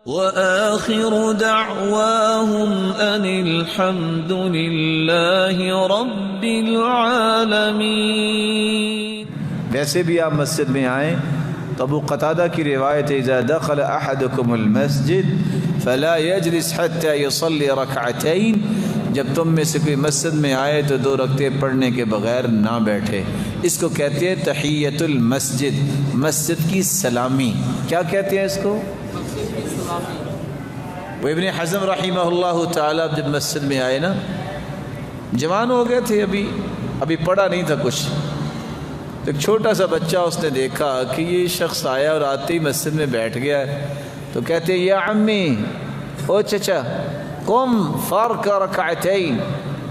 وآخر دعواهم أن الحمد لله رب العالمين۔ ویسے بھی آپ مسجد میں آئیں تو ابو قتادہ کی روایت ہے اذا دخل احدكم المسجد فلا يجلس حتى يصلي ركعتين، جب تم میں سے کوئی مسجد میں آئے تو 2 رکعتیں پڑھنے کے بغیر نہ بیٹھے۔ اس کو کہتے ہیں تحیۃ المسجد، مسجد کی سلامی۔ کیا کہتے ہیں اس کو؟ وہ ابن حزم رحمہ اللہ تعالیٰ جب مسجد میں آئے نا، جوان ہو گئے تھے، ابھی پڑھا نہیں تھا کچھ، ایک چھوٹا سا بچہ اس نے دیکھا کہ یہ شخص آیا اور آتے ہی مسجد میں بیٹھ گیا ہے، تو کہتے یا عمی، او چچا قم فرق رکعتین،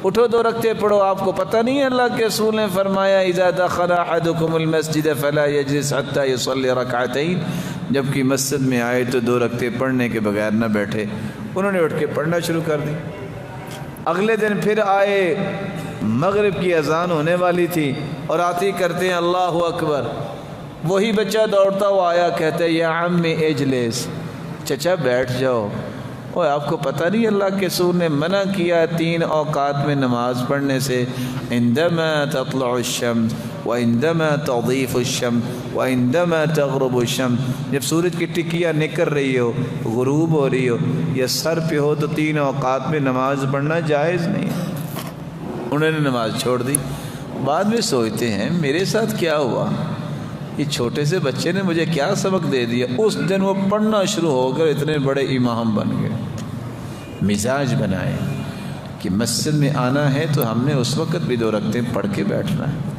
اٹھو 2 رکعتیں پڑھو۔ آپ کو پتہ نہیں ہے اللہ کے رسول نے فرمایا اذا دخل احدكم المسجد فلا يجلس حتى يصلي ركعتين، جبکہ مسجد میں آئے تو 2 رکعتیں پڑھنے کے بغیر نہ بیٹھے۔ انہوں نے اٹھ کے پڑھنا شروع کر دی۔ اگلے دن پھر آئے، مغرب کی اذان ہونے والی تھی اور آتے ہی کرتے ہیں اللہ اکبر۔ وہی بچہ دوڑتا ہوا آیا، کہتے ہیں یا عمی اجلس، چچا بیٹھ جاؤ۔ اور آپ کو پتہ نہیں اللہ کے رسول نے منع کیا 3 اوقات میں نماز پڑھنے سے، عندما تطلع الشمس وعندما تضيف الشمس وعندما تغرب الشمس، جب سورج کی ٹکیاں نکل رہی ہو، غروب ہو رہی ہو یا سر پہ ہو تو 3 اوقات میں نماز پڑھنا جائز نہیں۔ انہوں نے نماز چھوڑ دی۔ بعد میں سوچتے ہیں میرے ساتھ کیا ہوا، یہ چھوٹے سے بچے نے مجھے کیا سبق دے دیا۔ اس دن وہ پڑھنا شروع ہو کر اتنے بڑے امام بن گئے۔ مزاج بنائے کہ مسجد میں آنا ہے تو ہم نے اس وقت بھی 2 رکعتیں پڑھ کے بیٹھنا ہے۔